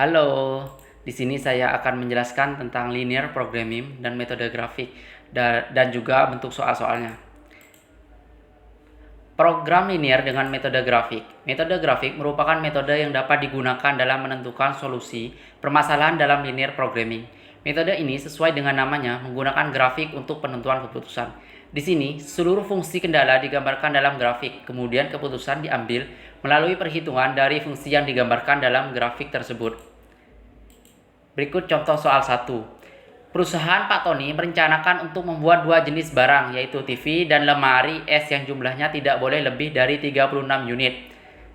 Halo, di sini saya akan menjelaskan tentang linear programming dan metode grafik dan juga bentuk soal-soalnya. Program linear dengan metode grafik. Metode grafik merupakan metode yang dapat digunakan dalam menentukan solusi permasalahan dalam linear programming. Metode ini sesuai dengan namanya menggunakan grafik untuk penentuan keputusan. Di sini, seluruh fungsi kendala digambarkan dalam grafik, kemudian keputusan diambil melalui perhitungan dari fungsi yang digambarkan dalam grafik tersebut. Berikut contoh soal 1. Perusahaan Pak Tony merencanakan untuk membuat dua jenis barang, yaitu TV dan lemari es yang jumlahnya tidak boleh lebih dari 36 unit.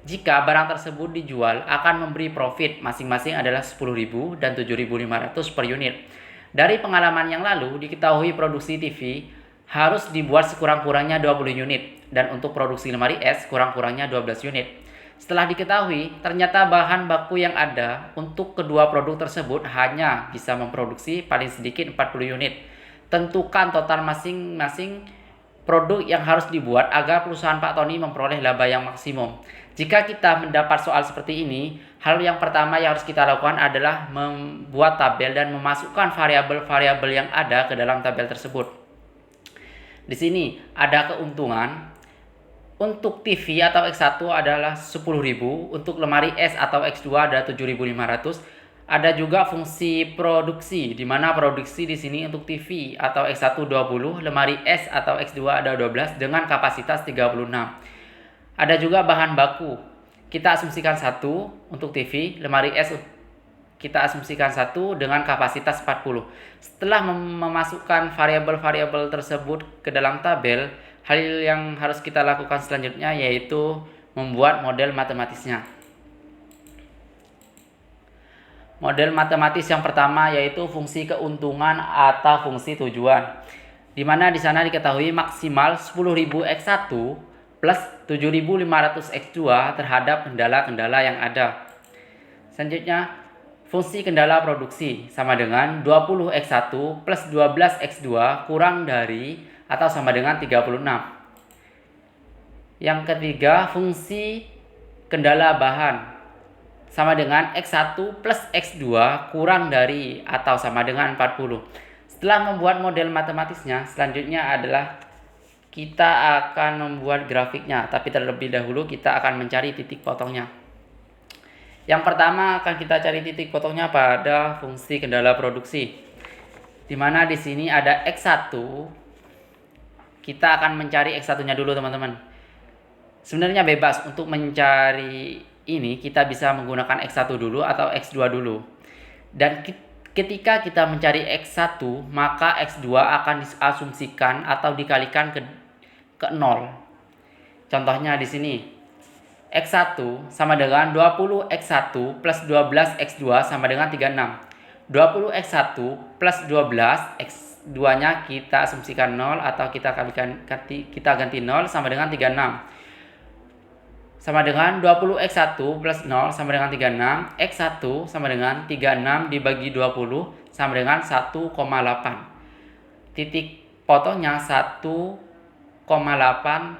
Jika barang tersebut dijual, akan memberi profit masing-masing adalah 10.000 dan 7.500 per unit. Dari pengalaman yang lalu, diketahui produksi TV harus dibuat sekurang-kurangnya 20 unit, dan untuk produksi lemari es kurang-kurangnya 12 unit. Setelah diketahui, ternyata bahan baku yang ada untuk kedua produk tersebut hanya bisa memproduksi paling sedikit 40 unit. Tentukan total masing-masing produk yang harus dibuat agar perusahaan Pak Tony memperoleh laba yang maksimum. Jika kita mendapat soal seperti ini, hal yang pertama yang harus kita lakukan adalah membuat tabel dan memasukkan variabel-variabel yang ada ke dalam tabel tersebut. Di sini ada keuntungan. Untuk TV atau X1 adalah 10.000, untuk lemari S atau X2 adalah 7.500. Ada juga fungsi produksi, di mana produksi di sini untuk TV atau X1 20, lemari S atau X2 ada 12 dengan kapasitas 36. Ada juga bahan baku. Kita asumsikan 1 untuk TV, lemari S kita asumsikan 1 dengan kapasitas 40. Setelah memasukkan variabel-variabel tersebut ke dalam tabel, hal yang harus kita lakukan selanjutnya yaitu membuat model matematisnya. Model matematis yang pertama yaitu fungsi keuntungan atau fungsi tujuan, di mana di sana diketahui maksimal 10.000 X1 plus 7.500 X2 terhadap kendala-kendala yang ada. Selanjutnya, fungsi kendala produksi sama dengan 20 X1 plus 12 X2 kurang dari atau sama dengan 36. Yang ketiga, fungsi kendala bahan sama dengan X1 plus X2 kurang dari atau sama dengan 40. Setelah membuat model matematisnya, selanjutnya adalah kita akan membuat grafiknya, tapi terlebih dahulu kita akan mencari titik potongnya. Yang pertama akan kita cari titik potongnya pada fungsi kendala produksi, di mana di sini ada X1. Kita akan mencari X1-nya dulu, teman-teman. Sebenarnya bebas untuk mencari ini, kita bisa menggunakan X1 dulu atau X2 dulu. Dan ketika kita mencari X1, maka X2 akan diasumsikan atau dikalikan ke 0. Contohnya di sini. X1 sama dengan 20 X1 plus 12 X2 sama dengan 36. 20 X1 plus 12 X2 nya kita asumsikan 0 atau kita ganti 0 sama dengan 36. Sama dengan 20 X1 plus 0 sama dengan 36. X1 sama dengan 36 dibagi 20 sama dengan 1,8. Titik potongnya 1,8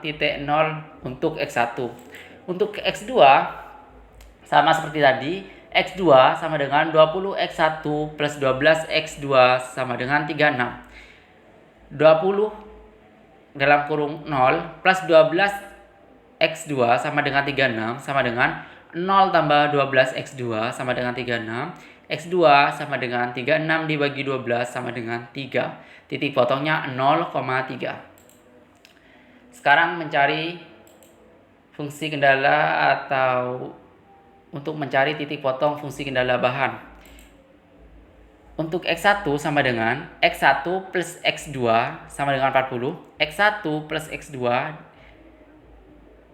titik 0 untuk X1. Untuk X2 sama seperti tadi, X2 sama dengan 20 X1 plus 12 X2 sama dengan 36. 20 dalam kurung 0 plus 12 X2 sama dengan 36 sama dengan 0 tambah 12 X2 sama dengan 36. X2 sama dengan 36 dibagi 12 sama dengan 3. Titik potongnya 0,3. Sekarang mencari fungsi kendala atau untuk mencari titik potong fungsi kendala bahan. Untuk X1 sama dengan X1 plus X2 sama dengan 40. X1 plus X2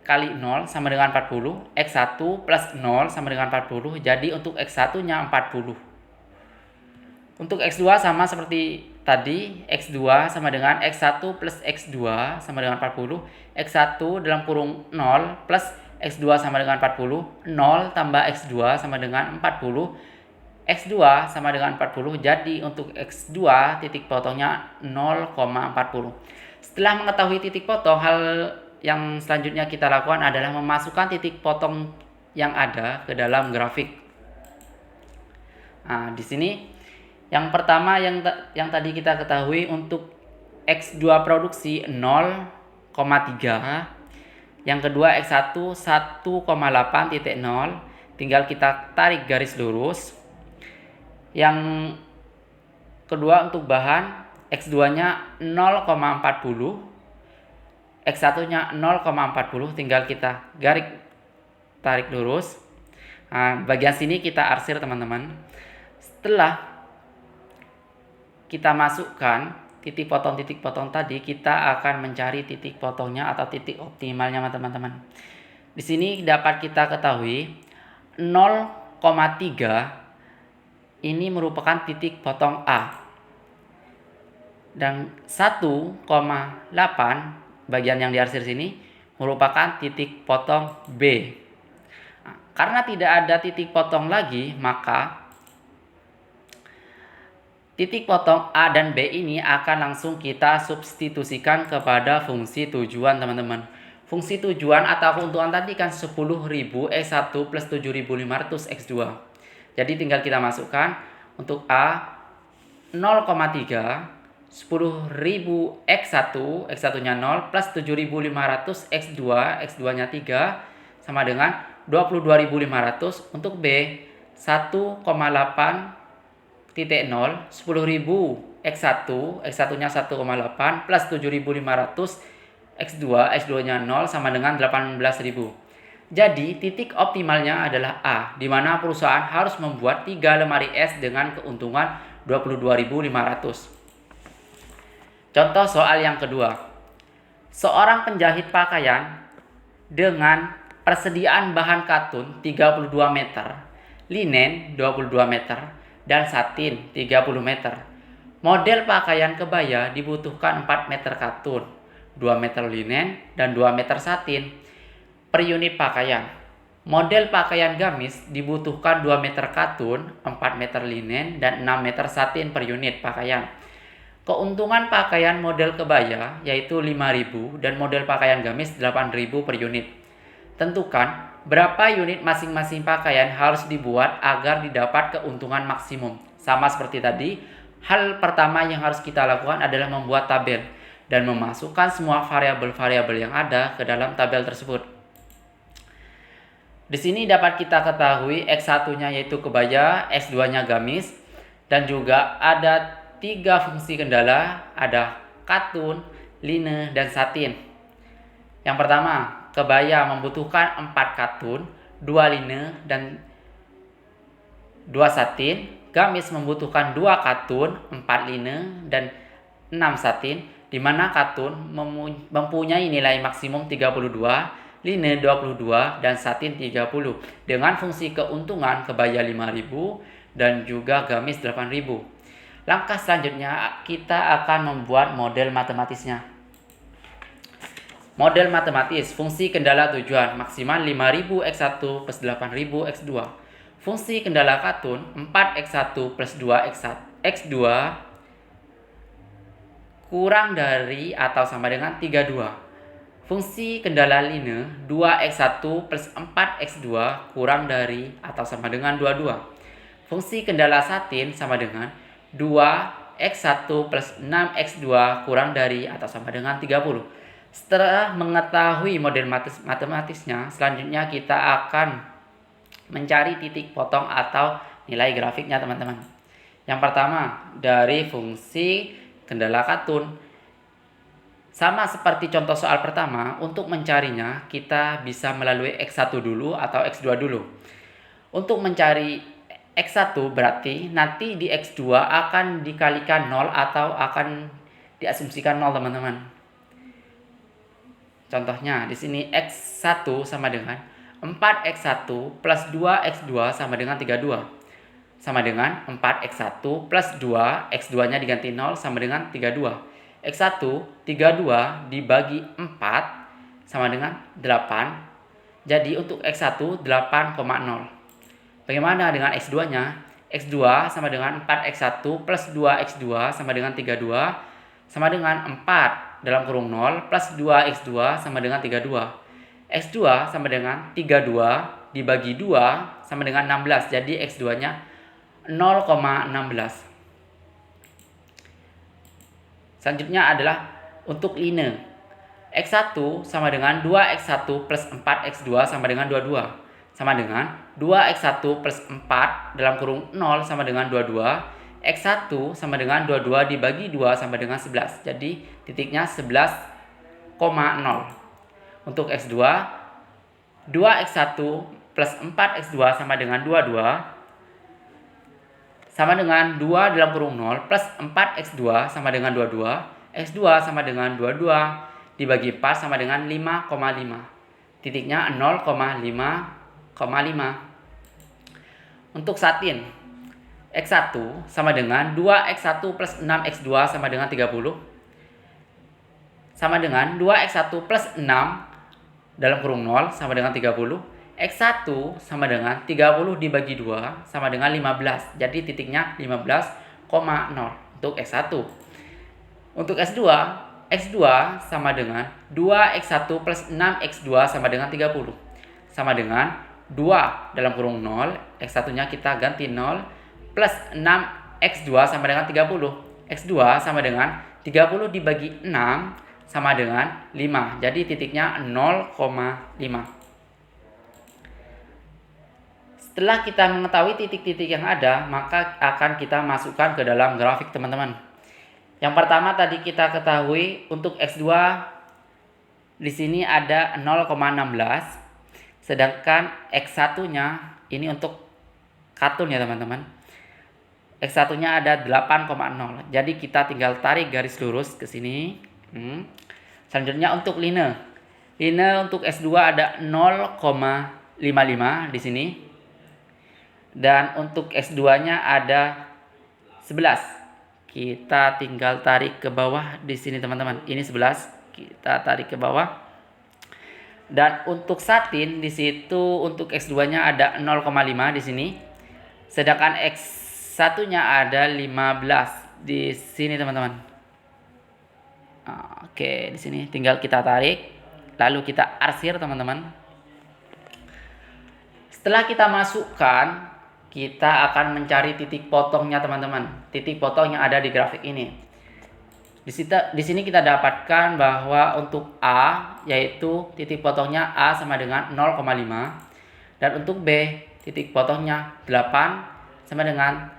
kali 0 sama dengan 40. X1 plus 0 sama dengan 40. Jadi untuk X1 nya 40. Untuk X2 sama seperti tadi, X2 sama dengan X1 plus X2 sama dengan 40. X1 dalam kurung 0 plus X2 sama dengan 40. 0 tambah X2 sama dengan 40. X2 sama dengan 40. Jadi untuk X2 titik potongnya 0,40. Setelah mengetahui titik potong, hal yang selanjutnya kita lakukan adalah memasukkan titik potong yang ada ke dalam grafik. Nah, di sini yang pertama yang tadi kita ketahui untuk X2 produksi 0,3, yang kedua X1 1,8.0, tinggal kita tarik garis lurus. Yang kedua untuk bahan X2-nya 0,40, X1-nya 0,40, tinggal kita tarik lurus. Nah, bagian sini kita arsir teman-teman. Setelah kita masukkan titik potong tadi, kita akan mencari titik potongnya atau titik optimalnya teman-teman. Di sini dapat kita ketahui 0,3 ini merupakan titik potong A. Dan 1,8 bagian yang diarsir sini merupakan titik potong B. Nah, karena tidak ada titik potong lagi, maka titik potong A dan B ini akan langsung kita substitusikan kepada fungsi tujuan teman-teman. Fungsi tujuan atau keuntungan tadi kan 10.000 X1 plus 7.500 X2. Jadi tinggal kita masukkan untuk A 0,3, 10.000 X1, X1-nya 0 plus 7.500 X2, X2-nya 3 sama dengan 22.500. Untuk B 1,8.0, 10.000 X1, X1-nya 1,8 plus 7.500 X2, X2-nya 0 sama dengan 18.000. Jadi titik optimalnya adalah A, di mana perusahaan harus membuat 3 lemari es dengan keuntungan 22.500. Contoh soal yang kedua. Seorang penjahit pakaian dengan persediaan bahan katun 32 meter, linen 22 meter, dan satin 30 meter. Model pakaian kebaya dibutuhkan 4 meter katun, 2 meter linen, dan 2 meter satin per unit pakaian. Model pakaian gamis dibutuhkan 2 meter katun, 4 meter linen, dan 6 meter satin per unit pakaian. Keuntungan pakaian model kebaya yaitu 5.000 dan model pakaian gamis 8.000 per unit. Tentukan berapa unit masing-masing pakaian harus dibuat agar didapat keuntungan maksimum. Sama seperti tadi, hal pertama yang harus kita lakukan adalah membuat tabel dan memasukkan semua variabel-variabel yang ada ke dalam tabel tersebut. Di sini dapat kita ketahui X1-nya yaitu kebaya, X2-nya gamis, dan juga ada 3 fungsi kendala, ada katun, linen, dan satin. Yang pertama, kebaya membutuhkan 4 katun, 2 linen, dan 2 satin. Gamis membutuhkan 2 katun, 4 linen, dan 6 satin, di mana katun mempunyai nilai maksimum 32, linen 22, dan satin 30, dengan fungsi keuntungan kebaya 5.000 dan juga gamis 8.000. Langkah selanjutnya kita akan membuat model matematisnya. Model matematis fungsi kendala tujuan maksimal 5.000 X1 plus 8.000 X2. Fungsi kendala katun 4X1 plus 2X2 kurang dari atau sama dengan 32. Fungsi kendala linen 2X1 plus 4X2 kurang dari atau sama dengan 22. Fungsi kendala satin sama dengan 2X1 plus 6X2 kurang dari atau sama dengan 30. Setelah mengetahui model matematisnya, selanjutnya kita akan mencari titik potong atau nilai grafiknya teman-teman. Yang pertama, dari fungsi kendala katun. Sama seperti contoh soal pertama, untuk mencarinya kita bisa melalui X1 dulu atau X2 dulu. Untuk mencari X1 berarti nanti di X2 akan dikalikan 0 atau akan diasumsikan 0 teman-teman. Contohnya di sini X1 sama dengan 4X1 plus 2X2 sama dengan 32. Sama dengan 4X1 plus 2, X2-nya diganti 0 sama dengan 32. X1 32 dibagi 4 sama dengan 8. Jadi untuk X1 8,0. Bagaimana dengan X2-nya? X2 sama dengan 4X1 plus 2X2 sama dengan 32 sama dengan 4 dalam kurung 0 plus 2X2 sama dengan 32. X2 sama dengan 32 dibagi 2 sama dengan 16. Jadi X2-nya 0,16. Selanjutnya adalah untuk line. X1 sama dengan 2x1 plus 4x2 sama dengan 22. Sama dengan 2x1 plus 4 dalam kurung 0 sama dengan 22. X1 sama dengan 22 dibagi 2 sama dengan 11. Jadi titiknya 11,0. Untuk X2, 2x1 plus 4x2 sama dengan 22. Sama dengan 2 dalam kurung 0 plus 4x2 sama dengan 22. X2 sama dengan 22 dibagi 4 sama dengan 5,5. Titiknya 0,5,5. Untuk satin, X1 sama dengan 2x1 plus 6x2 sama dengan 30. Sama dengan 2x1 plus 6 dalam kurung 0 sama dengan 30. X1 sama dengan 30 dibagi 2 sama dengan 15. Jadi titiknya 15,0 untuk X1. Untuk S2, X2 sama dengan 2x1 plus 6x2 sama dengan 30. Sama dengan 2 dalam kurung 0, X1-nya kita ganti 0, plus 6x2 sama dengan 30. X2 sama dengan 30 dibagi 6 sama dengan 5. Jadi titiknya 0,5. Setelah kita mengetahui titik-titik yang ada, maka akan kita masukkan ke dalam grafik, teman-teman. Yang pertama tadi kita ketahui untuk X2 di sini ada 0,16. Sedangkan X1-nya ini untuk katun ya, teman-teman. X1-nya ada 8,0. Jadi kita tinggal tarik garis lurus ke sini. Selanjutnya untuk line. Line untuk S2 ada 0,55 di sini. Dan untuk S2-nya ada 11. Kita tinggal tarik ke bawah di sini, teman-teman. Ini 11. Kita tarik ke bawah. Dan untuk satin di situ untuk X2-nya ada 0,5 di sini. Sedangkan X1-nya ada 15 di sini, teman-teman. Oke, di sini tinggal kita tarik lalu kita arsir, teman-teman. Setelah kita masukkan, kita akan mencari titik potongnya, teman-teman. Titik potong yang ada di grafik ini. Di sini kita dapatkan bahwa untuk A yaitu titik potongnya A sama dengan 0,5 dan untuk B titik potongnya 8 sama dengan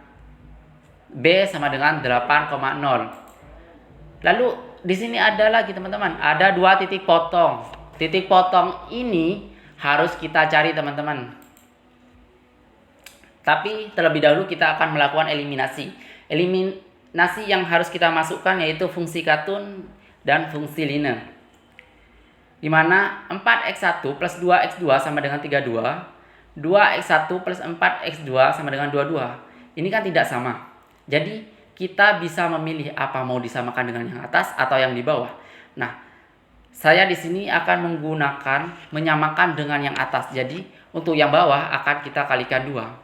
B sama dengan 8,0. Lalu di sini ada lagi, teman-teman, ada dua titik potong. Titik potong ini harus kita cari, teman-teman. Tapi terlebih dahulu kita akan melakukan eliminasi. Eliminasi yang harus kita masukkan yaitu fungsi katun dan fungsi line. Di mana 4x1 plus 2x2 sama dengan 32, 2x1 plus 4x2 sama dengan 22. Ini kan tidak sama. Jadi kita bisa memilih apa mau disamakan dengan yang atas atau yang di bawah. Nah, saya di sini akan menggunakan menyamakan dengan yang atas. Jadi untuk yang bawah akan kita kalikan 2.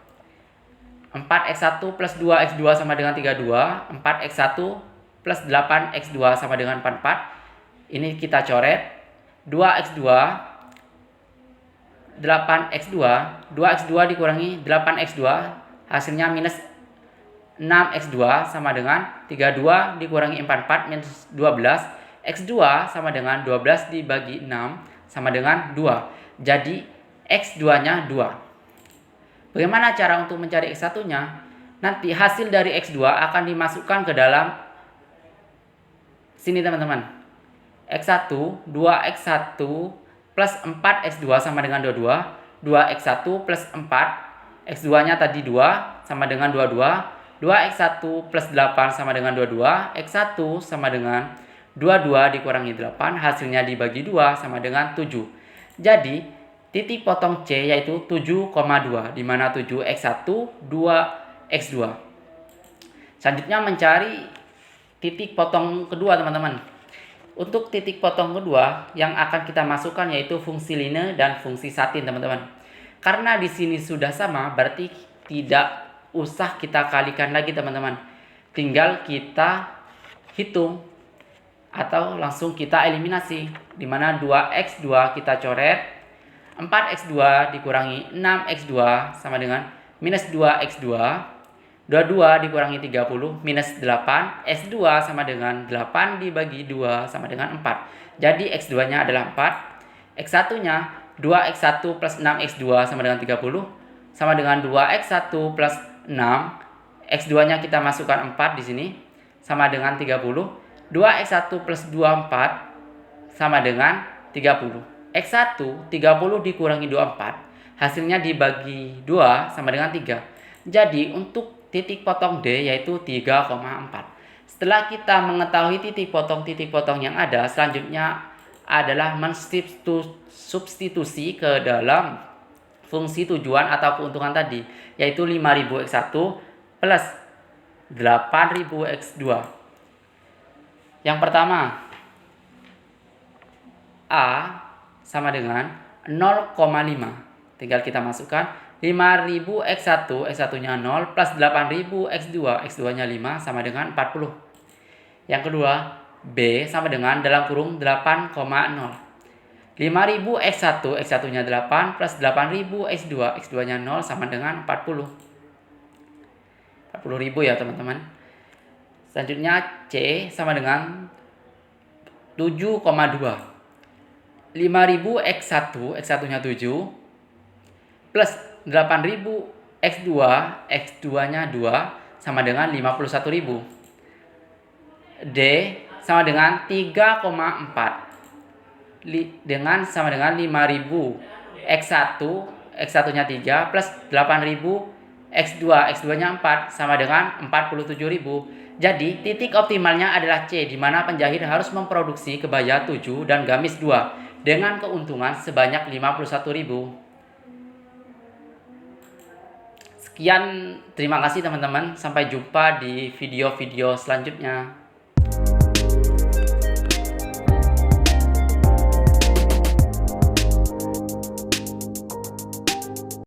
4x1 plus 2x2 sama dengan 32. 4x1 plus 8x2 sama dengan 44. Ini kita coret. 2x2 8x2 2x2 dikurangi 8x2 hasilnya minus 6x2 sama dengan 32 dikurangi 44 minus 12. X2 sama dengan 12 dibagi 6 sama dengan 2. Jadi X2 nya 2. Bagaimana cara untuk mencari X1 nya? Nanti hasil dari X2 akan dimasukkan ke dalam sini, teman-teman. X1 2x1 plus 4x2 sama dengan 22. 2x1 plus 4 x2 nya tadi 2 sama dengan 22. 2x1 plus 8 sama dengan 22. X1 sama dengan 22 dikurangi 8 hasilnya dibagi 2 sama dengan 7. Jadi titik potong C yaitu 7,2 di mana 7x1 2x2. Selanjutnya mencari titik potong kedua, teman-teman. Untuk titik potong kedua yang akan kita masukkan yaitu fungsi line dan fungsi satin, teman-teman. Karena di sini sudah sama, berarti tidak usah kita kalikan lagi, teman-teman. Tinggal kita hitung atau langsung kita eliminasi. Di mana 2x2 kita coret, 4x2 dikurangi 6x2 sama dengan minus 2x2. 22 dikurangi 30 minus 8. X2 sama dengan 8 dibagi 2 sama dengan 4. Jadi X2-nya adalah 4. X1-nya 2X1 plus 6X2 sama dengan 30. Sama dengan 2X1 plus 6. X2-nya kita masukkan 4 di sini. Sama dengan 30. 2X1 plus 24 sama dengan 30. X1 30 dikurangi 24. Hasilnya dibagi 2 sama dengan 3. Jadi untuk titik potong D yaitu 3,4. Setelah kita mengetahui titik potong yang ada, selanjutnya adalah mensubstitusi ke dalam fungsi tujuan atau keuntungan tadi, yaitu 5000 X1 plus 8000 X2. Yang pertama, A sama dengan 0,5. Tinggal kita masukkan 5000 X1, X1-nya 0 plus 8000 X2, X2-nya 5 sama dengan 40. Yang kedua, B sama dengan dalam kurung 8,0. 5000 X1, X1-nya 8 plus 8000 X2, X2-nya 0 sama dengan 40. 40.000 ya teman-teman. Selanjutnya C sama dengan 7,2. 5000 X1, X1-nya 7 plus 8000 X2, X2-nya 2 sama dengan 51.000. D sama dengan 3,4 dengan sama dengan 5000 X1, X1-nya 3 plus 8000 X2, X2-nya 4 sama dengan 47.000. Jadi titik optimalnya adalah C, di mana penjahit harus memproduksi kebaya 7 dan gamis 2 dengan keuntungan sebanyak 51.000. Sekian, terima kasih teman-teman. Sampai jumpa di video-video selanjutnya.